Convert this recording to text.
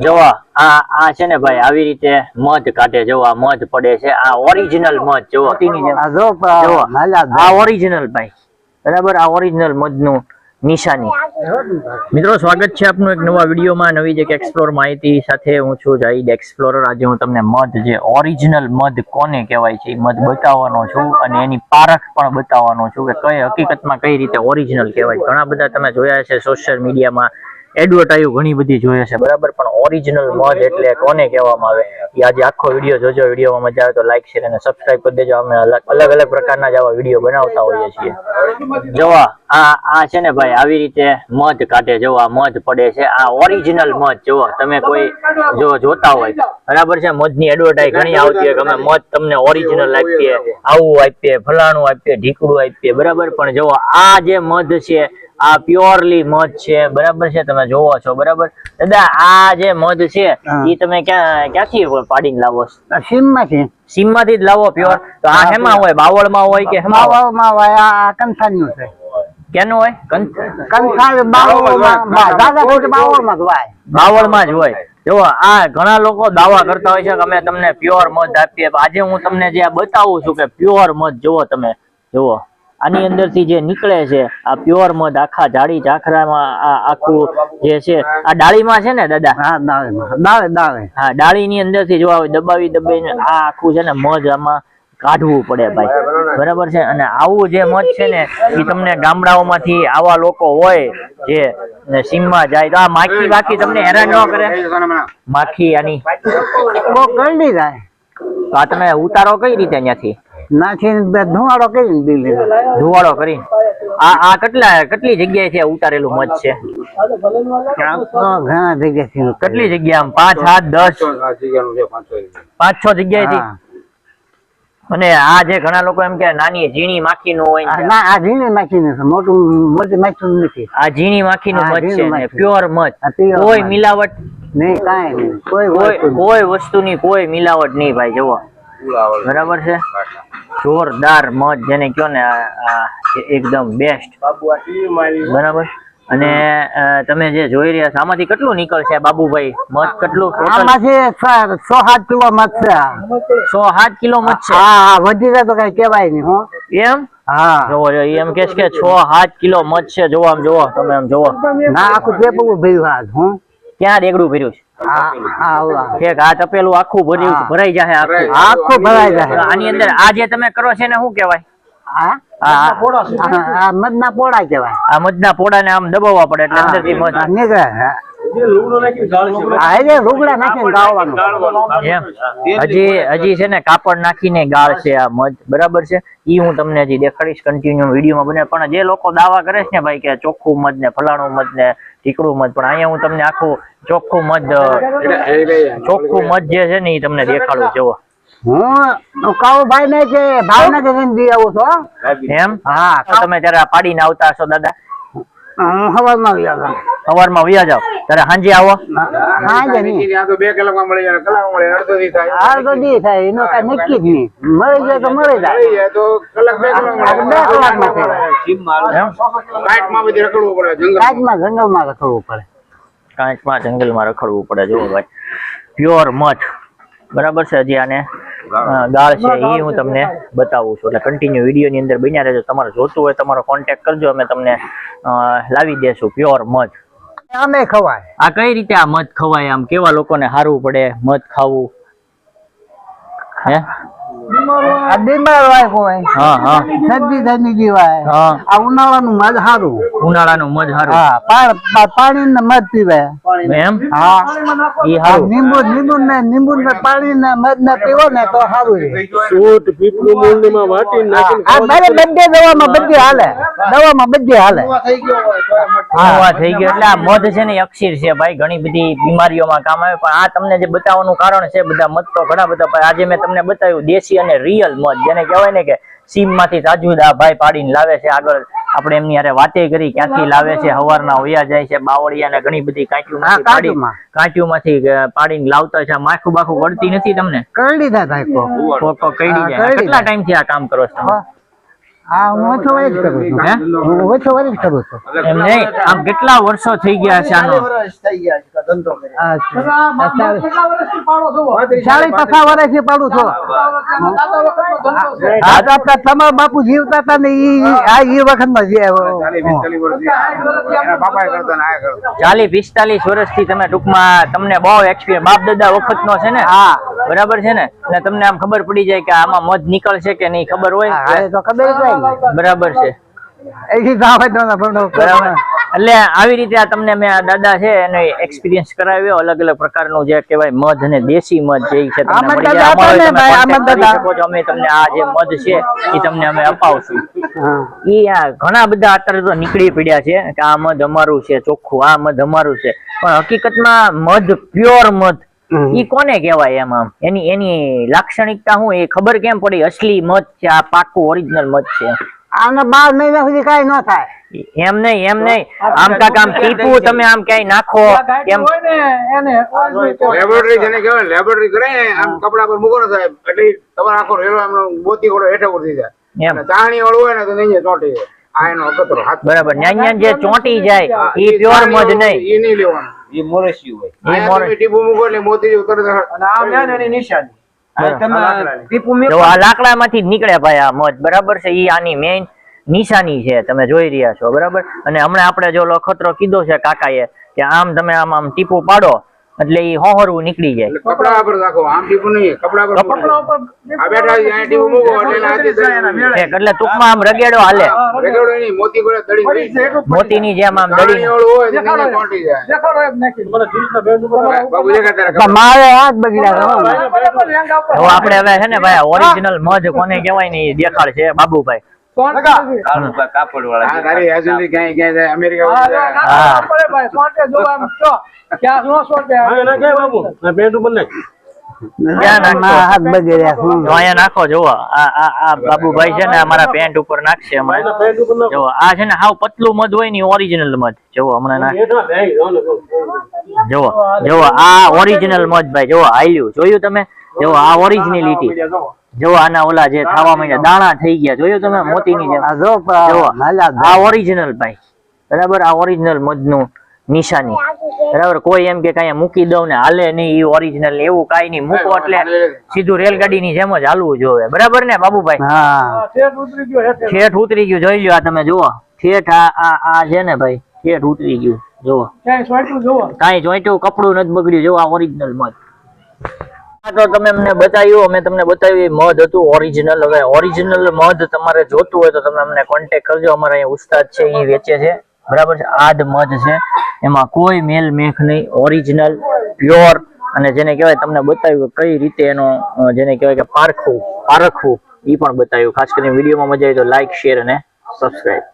જોવા આ છે ને ભાઈ આવી રીતે મધ કાઢે. જોવા મધ પડે છે, આ ઓરિજિનલ મધ. જોવા આ ઓરિજિનલ ભાઈ, બરાબર, આ ઓરિજિનલ મધ નું નિશાની. મિત્રો સ્વાગત છે આપનું એક નવા વિડીયોમાં, નવી એક એક્સપ્લોર માહિતી સાથે. હું છું જાહિદ એક્સપ્લોરર. આજે હું તમને મધ, જે ઓરિજિનલ મધ કોને કહેવાય છે એ મધ બતાવવાનો છું, અને એની પારખ પણ બતાવવાનો છું કે કઈ હકીકતમાં કઈ રીતે ઓરિજિનલ કહેવાય. ઘણા બધા તમે જોયા છે સોશિયલ મીડિયામાં, એડવર્ટાઈઝ ઘણી બધી જોઈએ છે, બરાબર, પણ ઓરિજિનલ મધ એટલે કોને કહેવામાં આવે એ આજે આખો વિડીયો જોજો. વિડીયોમાં મજા આવે તો લાઈક, શેર અને સબસ્ક્રાઇબ કરી દેજો. અમે અલગ અલગ પ્રકારના જ આવા વિડીયો બનાવતા હોઈએ છીએ. જોવા આ છે ને ભાઈ આવી રીતે મધ કાઢે. જોવા મધ પડે છે, આ ઓરિજિનલ મધ. જોવો તમે કોઈ જોતા હોય, બરાબર છે, મધની એડવર્ટાઈઝ ઘણી આવતી હોય કે અમે મધ તમને ઓરિજિનલ આપીએ, આવું આપીએ, ફલાણું આપીએ, ઢીકડું આપીએ, બરાબર. પણ જોવો આ જે મધ છે આ પ્યોરલી મધ છે, બરાબર છે, તમે જોવો છો, બરાબર. દાદા આ જે મધ છે એ તમે ક્યાંથી પાડીને લાવો? સીમ માંથી જ લાવો પ્યોર? તો આ હેમાં હોય, બાવળમાં હોય કે બાવળમાં હોય? આ કંથાનું છે. કેનું હોય? કંથા બાવળમાં જ હોય. જો આ ઘણા લોકો દાવા કરતા હોય છે કે અમે તમને પ્યોર મધ આપીએ. આજે હું તમને જે બતાવું છું કે પ્યોર મધ, જુઓ તમે, જુઓ આની અંદર થી જે નીકળે છે આ પ્યોર મધ, આખા ઝાડી ઝાખરામાં આ આખું જે છે આ ડાળીમાં છે ને દાદા? હા, ડાળે. હા, ડાળી ની અંદર થી જોવા દબાવીને આ આખું છે ને મધ આમાં કાઢવું પડે ભાઈ, બરાબર છે. અને આવું જે મધ છે ને એ તમને ગામડાઓમાંથી આવા લોકો હોય જે સીમમાં જાય તો આ માખી તમને હેરાન ન કરે? માખી આની ગરડી જાય તો આ તમે ઉતારો કઈ રીતે ત્યાંથી? નાખીને ધુવાડો કરીને ધુવાડો કરીને. આ કેટલી જગ્યાએથી ઉતારેલું મધ છે? ઘણા જગ્યાથી. કેટલી જગ્યા? 5, 7, 10, 5-6 જગ્યાએથી. અને આ જે ઘણા લોકો એમ કે નાની ઝીણી માખી નું હોય, ના, આ ઝીણી માખી નું, મોટી માખી નું નથી. આ ઝીણી માખી નું મધ છે ને પ્યોર મધ, કોઈ મિલાવટ નહીં, કાંઈ નહીં, કોઈ વસ્તુની કોઈ મિલાવટ નહીં ભાઈ. જુઓ, બરાબર છે, જોરદાર મધ જેને કયો ને એકદમ બેસ્ટ, બરાબર. અને તમે જે જોઈ રહ્યા છો આમાંથી કેટલું નીકળશે બાબુભાઈ મધ? કેટલું? 6-7 કિલો મધ છે. 6-7 કિલો મધ છે? હા, વધી જાય તો કઈ કેવાય નહીં. હો, એમ? હા, જોવો એમ કે 6-7 કિલો મધ છે. જોવો આમ, જોવો તમે, આમ જોવો. ના, આખું પેપરું ભર્યું હાથ. હું ક્યાં દેગડું ભર્યું છે? આ તપેલું આખું ભરાઈ જાય? આખું ભરાઈ જાય. આની અંદર આ જે તમે કરો છે ને શું કેવાય? મધના પોડા કેવાય. આ મધના પોડા ને આમ દબાવવા પડે એટલે અંદરથી મધ નીકળે. રૂગડા નાખીને ગાળવાનું. હજી છે ને કાપડ નાખીને ગાળ છે આ મધ, બરાબર છે. ઈ હું તમને હજી દેખાડીશ કન્ટિન્યુ વિડીયોમાં બને. પણ જે લોકો દાવા કરે છે ને ભાઈ કે ચોખ્ખું મધ ને ફલાણું મધ ને ઢીકડું મધ, પણ અહીંયા હું તમને આખું ચોખ્ખું મધ જે છે ને એ તમને દેખાડું. જુઓ, હું કાળુભાઈ ને કે ભાવનગર દી આવું છું. એમ? હા, તમે ત્યારે પાડીને આવતા હશો દાદા? સવારમાં વ્યા જાવ ત્યારે સાંજે આવો? સાંજે નહીં, 2 કલાકમાં મળી જાય. કલાકમાં મળે, અડધો દી થાય. એનો કઈ નક્કી જ નહીં. મળી જાય તો મળી જાય, તો કલાક 2 કલાકમાં જંગલમાં રખડવું પડે. કાંઈકમાં જંગલમાં રખડવું પડે. જુઓ ભાઈ, પ્યોર મધ, બરાબર છે. હજી આને ગાળ છે એ હું તમને બતાવું છું, એટલે કન્ટિન્યુ વિડીયો ની અંદર બન્યા રહેજો. તમારે જોતું હોય તમારો કોન્ટેક્ટ કરજો, અમે તમને લાવી દેશું પ્યોર મધ. આમે ખવાય. આ કઈ રીતે આ મધ ખવાય? આમ કેવા લોકોને હારવું પડે મધ ખાવું? હે, બીમાર હોય કોઈ, હા, શરદી થઈને જીવાય. આ ઉનાળાનું મધ સારું. ઉનાળાનું મધ સારું. હા, પાણી ને મધ પીવાય. એમ? હા, ઈ સારું. લીંબુ ને પાણી ને મધ ને પીવો ને તો સારું છે. સૂટ પીપળું મૂળમાં વાટી નાખીને બધે દવામાં બધી હાલે. હા, થઈ ગયો. એટલે આ મધ છે ને અક્ષીર છે ભાઈ, ઘણી બધી બીમારીઓમાં કામ આવે. પણ આ તમને જે બતાવવાનું કારણ છે, બધા મધ તો ઘણા બધા આજે મેં તમને બતાવ્યું દેશી અને રિયલ મધ, જેને કહેવાય ને કે સીમ માંથી તાજું આ ભાઈ પાડીને લાવે છે. આગળ આપણે એમની યારે વાતે કરી ક્યાંથી લાવે છે, હવારના વયા જાય છે બાવળિયા ને ઘણી બધી કાંટીઓ માંથી પાડીને લાવતા છે. માખું બાખું કડતી નથી તમને? કરડી જાય ભાઈ, કઈડી જાય. કેટલા ટાઈમ થી આ કામ કરો છો? હા હું ઓછો વરી જ કરું છું હે? હું ઓછો વરી જ કરું છું એમ નહીં, આમ કેટલા વર્ષો થઈ ગયા છે આનો? આ 40-50 વર્ષથી પાડું છું આ તો આપણા તમારા બાપુ જીવતા હતા ને ઈ વખતમાં જે 40-45 વર્ષથી તમે ટૂંકમાં તમને બહુ એક્સપિરિયન્સ બાપ દાદા વખતનો છે ને? હા બરાબર છે ને? એટલે તમને આમ ખબર પડી જાય કે આમાં મધ નીકળશે કે નહીં, ખબર હોય? હા તો ખબર જ હોય ને. બરાબર છે, એથી તો આવે તો ના પણ બરાબર. એટલે આવી રીતે આ તમને મેં આ દાદા છે એને એક્સપિરિયન્સ કરાવ્યો, અલગ અલગ પ્રકારનું જે કહેવાય મધ અને દેશી મધ જે છે તમને આમદ મળી દાદા જાય. અમારો હતા ને તમે ભાઈ, contact આમદ કરી દાદા. શકો છો. અમે તમને આ જે મધ છે એ તમને અમે અપાવશું. હા ઈ આ ઘણા બધા અત્યારે તો નીકળી પડ્યા છે કે આ મધ અમારું છે ચોખ્ખું, આ મધ અમારું છે, પણ હકીકતમાં મધ પ્યોર મધ ઈ કોને કહેવાય? એમ એની લાક્ષણિકતા શું, એ ખબર કેમ પડી અસલી મધ છે, આ પાકું ઓરિજિનલ મધ છે? આને 12 મહિના સુધી કઈ ન થાય એમ નહીં આમ કાક આમ ટીપું તમે આમ ક્યાંય નાખો એમ લેબોરેટરી જેને કહેવાય લેબોરેટરી કરે ને આમ કપડા પર મૂકો ને સાહેબ એટલે તમારો આખો રેલો આમ મોતી ગોળો હેઠે ઉડી જાય એમ ચાણી વાળું હોય ને તો નહીં ચોંટી જાય આ એનો અગતરો હાથ બરાબર. ન્યાન જે ચોંટી જાય ઈ પ્યોર મધ નહીં, ઈ નહીં લેવાનું ઈ મોર ટીપુ મૂકો એટલે મોતી જેવું તરત એની નિશાની જો આ લાકડામાંથી જ નીકળે ભાઈ આ મધ, બરાબર છે? ઈ આની મેઇન નિશાની છે, તમે જોઈ રહ્યા છો, બરાબર. અને હમણાં આપણે જો લખતરો કીધો છે કાકાએ કે આમ તમે આમ ટીપું પાડો એટલે ઈ હોહરવું નીકળી જાય. કપડા પર રાખો આમ ટીપુ નહીં કપડા પર આ બેઠા છે આ ટીપુ મૂકો એટલે હાથે એટલે ટૂંકમાં આમ રગેડો હાલે, રેગડો નહીં મોતી ગોળે દડી મોતીની જેમ આમ દડી. ચાણી વાળું હોય તો નહીં ચોંટી જાય બાબુ દેખા તારા મારે હાથ બગડ્યા. હવે આપણે હવે છે ને ભાઈ ઓરિજિનલ મધ કોને કહેવાય ને એ દેખાડ છે બાબુભાઈ. કાપડ વાળા તારી આજુબાજુ ક્યાંય જાય અમેરિકા હા. ક્યાં નાખશો? જો અહીંયા નાખો, જોવો આ બાબુભાઈ છે ને અમારા પેન્ટ ઉપર નાખશે હમણાં. જોવો આ છે ને હાવ પતલું મધ હોય ને ઓરિજિનલ મધ, જોવો હમણાં નાખ. જોવો આ ઓરિજિનલ મધ ભાઈ, જોવો હાલ્યું, જોયું તમે? જોવો આ ઓરિજિનલિટી, જોવો આના ઓલા જે ખાવા માંડ્યા દાણા થઈ ગયા, જોયું તમે? મોતીની જેમ. જોવો આ ઓરિજિનલ ભાઈ, બરાબર. આ ઓરિજિનલ મધનું નિશાની, બરાબર. કોઈ એમ કે કઈ મૂકી દઉં ને હાલે નહીં, એ ઓરિજિનલ એવું કઈ નહીં. મૂકો એટલે સીધું રેલગાડીની જેમ જ હાલવું જોવે, બરાબર ને બાબુભાઈ? ઠેઠ ઉતરી ગયું, જોઈ લ્યો આ તમે જુઓ, ઠેઠ આ છે ને ભાઈ, ઠેઠ ઉતરી ગયું, જુઓ. કાંઈ જોઈતું કપડું નથી બગડ્યું, જો આ ઓરિજિનલ મધ. તો તમે અમને બતાવ્યું, અમે તમને બતાવ્યું મધ હતું ઓરિજિનલ. હવે ઓરિજિનલ મધ તમારે જોતું હોય તો તમે અમને કોન્ટેક્ટ કરજો. અમારા અહીંયા ઉસ્તાદ છે, એ વેચે છે, બરાબર છે. આદ મધ છે, એમાં કોઈ મેલ મેખ નહીં, ઓરિજિનલ પ્યોર. અને જેને કહેવાય તમને બતાવ્યું કઈ રીતે એનો જેને કહેવાય કે પારખવું એ પણ બતાવ્યું. ખાસ કરીને વિડીયોમાં મજા આવી તો લાઈક, શેર અને સબસ્ક્રાઇબ.